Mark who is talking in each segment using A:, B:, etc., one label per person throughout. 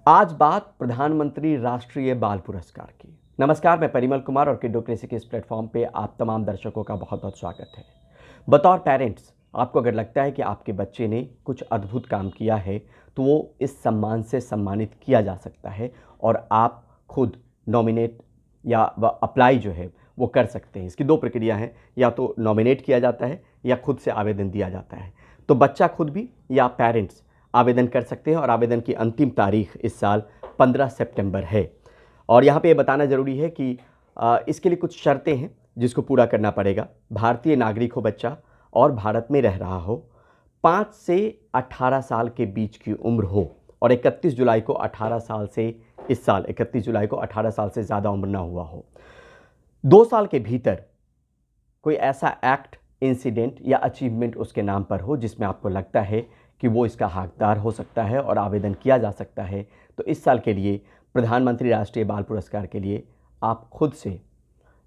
A: आज बात प्रधानमंत्री राष्ट्रीय बाल पुरस्कार की। नमस्कार, मैं परिमल कुमार और किडोक्रेसी के इस प्लेटफॉर्म पे आप तमाम दर्शकों का बहुत बहुत स्वागत है। बतौर पेरेंट्स, आपको अगर लगता है कि आपके बच्चे ने कुछ अद्भुत काम किया है तो वो इस सम्मान से सम्मानित किया जा सकता है और आप खुद नॉमिनेट या अप्लाई जो है वो कर सकते हैं। इसकी दो प्रक्रिया हैं, या तो नॉमिनेट किया जाता है या खुद से आवेदन दिया जाता है। तो बच्चा खुद भी या पेरेंट्स आवेदन कर सकते हैं और आवेदन की अंतिम तारीख इस साल 15 सितंबर है। और यहाँ पे ये बताना ज़रूरी है कि इसके लिए कुछ शर्तें हैं जिसको पूरा करना पड़ेगा। भारतीय नागरिक हो बच्चा और भारत में रह रहा हो, 5 से 18 साल के बीच की उम्र हो और 31 जुलाई को 18 साल से इस साल 31 जुलाई को 18 साल से ज़्यादा उम्र ना हुआ हो। 2 साल के भीतर कोई ऐसा एक्ट, इंसिडेंट या अचीवमेंट उसके नाम पर हो जिसमें आपको लगता है कि वो इसका हकदार हो सकता है और आवेदन किया जा सकता है। तो इस साल के लिए प्रधानमंत्री राष्ट्रीय बाल पुरस्कार के लिए आप खुद से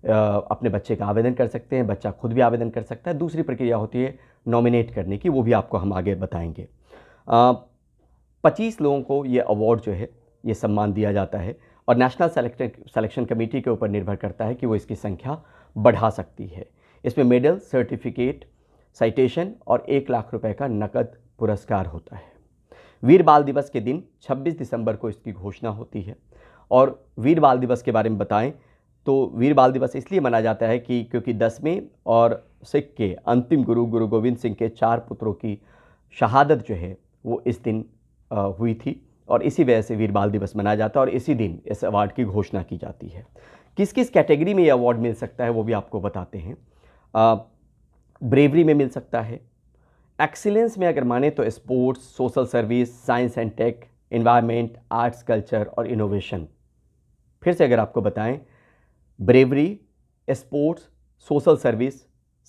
A: अपने बच्चे का आवेदन कर सकते हैं। बच्चा खुद भी आवेदन कर सकता है। दूसरी प्रक्रिया होती है नॉमिनेट करने की, वो भी आपको हम आगे बताएंगे। 25 लोगों को ये अवार्ड जो है, ये सम्मान दिया जाता है और नेशनल सिलेक्शन कमेटी के ऊपर निर्भर करता है कि वो इसकी संख्या बढ़ा सकती है। इसमें मेडल, सर्टिफिकेट, साइटेशन और 1 लाख रुपए का नकद पुरस्कार होता है। वीर बाल दिवस के दिन 26 दिसंबर को इसकी घोषणा होती है। और वीर बाल दिवस के बारे में बताएं तो वीर बाल दिवस इसलिए मनाया जाता है कि क्योंकि 10वें और सिख के अंतिम गुरु गोविंद सिंह के 4 पुत्रों की शहादत जो है वो इस दिन हुई थी और इसी वजह से वीर बाल दिवस मनाया जाता है और इसी दिन इस अवार्ड की घोषणा की जाती है। किस किस कैटेगरी में ये अवार्ड मिल सकता है वो भी आपको बताते हैं। ब्रेवरी में मिल सकता है। एक्सीलेंस में अगर माने तो sports, social service, science and tech, environment, arts, culture और इनोवेशन। फिर से अगर आपको बताएं, bravery, sports, social service,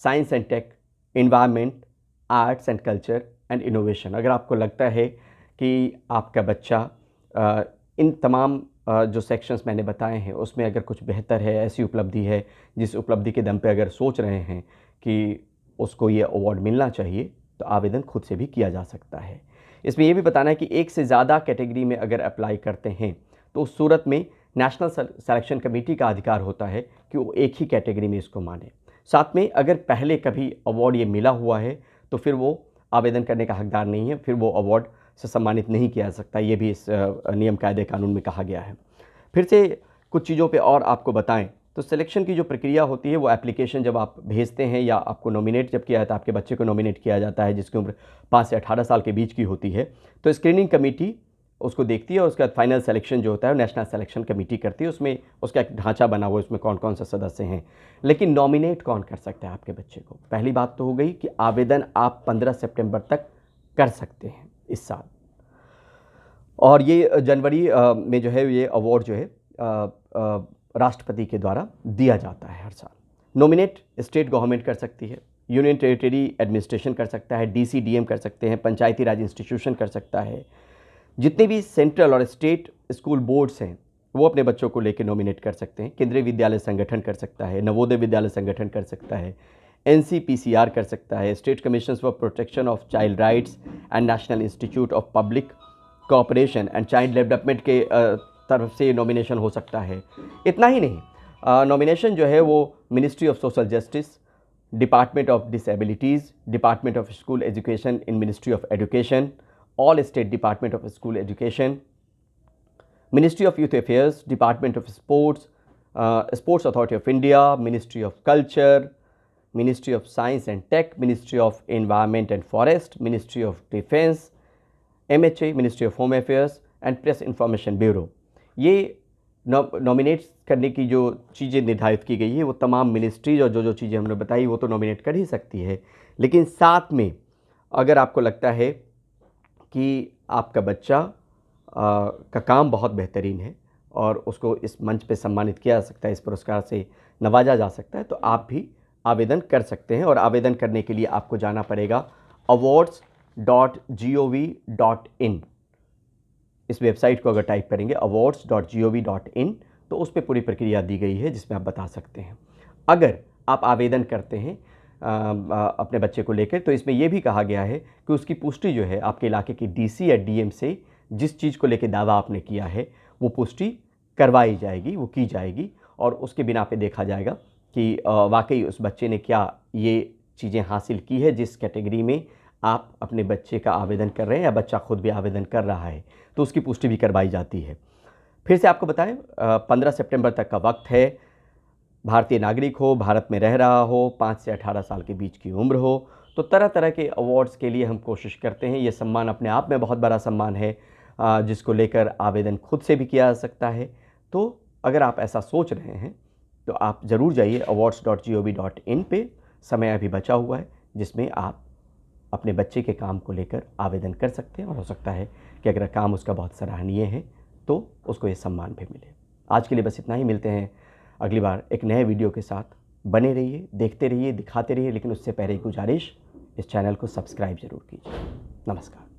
A: science and tech, environment, arts and culture and innovation. अगर आपको लगता है कि आपका बच्चा इन तमाम जो सेक्शंस मैंने बताए हैं उसमें अगर कुछ बेहतर है, ऐसी उपलब्धि है जिस उपलब्धि के दम पे अगर सोच रहे हैं कि उसको ये अवार्ड मिलना चाहिए, तो आवेदन खुद से भी किया जा सकता है। इसमें यह भी बताना है कि एक से ज़्यादा कैटेगरी में अगर अप्लाई करते हैं तो उस सूरत में नेशनल सिलेक्शन कमेटी का अधिकार होता है कि वो एक ही कैटेगरी में इसको माने। साथ में अगर पहले कभी अवार्ड ये मिला हुआ है तो फिर वो आवेदन करने का हकदार नहीं है, फिर वो अवार्ड से सम्मानित नहीं किया जा सकता। ये भी इस नियम कायदे कानून में कहा गया है। फिर से कुछ चीज़ों पे और आपको बताएं तो सिलेक्शन की जो प्रक्रिया होती है वो एप्लीकेशन जब आप भेजते हैं या आपको नॉमिनेट जब किया जाता है, आपके बच्चे को नॉमिनेट किया जाता है जिसकी उम्र 5 से 18 साल के बीच की होती है, तो स्क्रीनिंग कमेटी उसको देखती है और उसका फाइनल सिलेक्शन जो होता है नेशनल सिलेक्शन कमेटी करती है। उसमें उसका एक ढांचा बना हुआ है, उसमें कौन कौन से सदस्य हैं। लेकिन नॉमिनेट कौन कर सकता है आपके बच्चे को? पहली बात तो हो गई कि आवेदन आप 15 सितंबर तक कर सकते हैं इस साल। और ये जनवरी में जो है ये अवार्ड जो है राष्ट्रपति के द्वारा दिया जाता है हर साल। नॉमिनेट स्टेट गवर्नमेंट कर सकती है, यूनियन टेरिटरी एडमिनिस्ट्रेशन कर सकता है, डीसी डीएम कर सकते हैं, पंचायती राज इंस्टीट्यूशन कर सकता है। जितने भी सेंट्रल और स्टेट स्कूल बोर्ड्स हैं वो अपने बच्चों को लेकर नॉमिनेट कर सकते हैं। केंद्रीय विद्यालय संगठन कर सकता है, नवोदय विद्यालय संगठन कर सकता है, एनसीपीसीआर कर सकता है, state commission for protection of child rights and national institute of public cooperation and child development के तरफ से नॉमिनेशन हो सकता है। इतना ही नहीं, नॉमिनेशन जो है वो ministry of social justice, department of disabilities, department of school education in ministry of education, all state department of school education, ministry of youth affairs, department of sports, sports authority of India, ministry of culture, ministry of science and tech, ministry of environment and forest, ministry of defence, MHA, ministry of home affairs and press information bureau. ये nominate करने की जो चीज़ें निर्धारित की गई है वो तमाम मिनिस्ट्रीज और जो चीज़ें हमने बताई वो तो नॉमिनेट कर ही सकती है। लेकिन साथ में अगर आपको लगता है कि आपका बच्चा का काम बहुत बेहतरीन है और उसको इस मंच पे सम्मानित किया जा सकता है, इस पुरस्कार से नवाजा जा सकता है, तो आप भी आवेदन कर सकते हैं। और आवेदन करने के लिए आपको जाना पड़ेगा awards.gov.in। इस वेबसाइट को अगर टाइप करेंगे awards.gov.in तो उस पर पूरी प्रक्रिया दी गई है जिसमें आप बता सकते हैं। अगर आप आवेदन करते हैं अपने बच्चे को लेकर तो इसमें यह भी कहा गया है कि उसकी पुष्टि जो है आपके इलाके की डीसी या डीएम से जिस चीज़ को लेकर दावा आपने किया है वो पुष्टि करवाई जाएगी, वो की जाएगी और उसके बिना पे देखा जाएगा कि वाकई उस बच्चे ने क्या ये चीज़ें हासिल की है जिस कैटेगरी में आप अपने बच्चे का आवेदन कर रहे हैं या बच्चा खुद भी आवेदन कर रहा है, तो उसकी पुष्टि भी करवाई जाती है। फिर से आपको बताएं, 15 सितंबर तक का वक्त है। भारतीय नागरिक हो, भारत में रह रहा हो, 5 से 18 साल के बीच की उम्र हो, तो तरह तरह के अवार्ड्स के लिए हम कोशिश करते हैं। ये सम्मान अपने आप में बहुत बड़ा सम्मान है, जिसको लेकर आवेदन खुद से भी किया जा सकता है। तो अगर आप ऐसा सोच रहे हैं तो आप ज़रूर जाइए awards.gov.in पे, समय अभी बचा हुआ है जिसमें आप अपने बच्चे के काम को लेकर आवेदन कर सकते हैं और हो सकता है कि अगर काम उसका बहुत सराहनीय है तो उसको ये सम्मान भी मिले। आज के लिए बस इतना ही, मिलते हैं अगली बार एक नए वीडियो के साथ। बने रहिए, देखते रहिए, दिखाते रहिए, लेकिन उससे पहले गुजारिश, इस चैनल को सब्सक्राइब ज़रूर कीजिए। नमस्कार।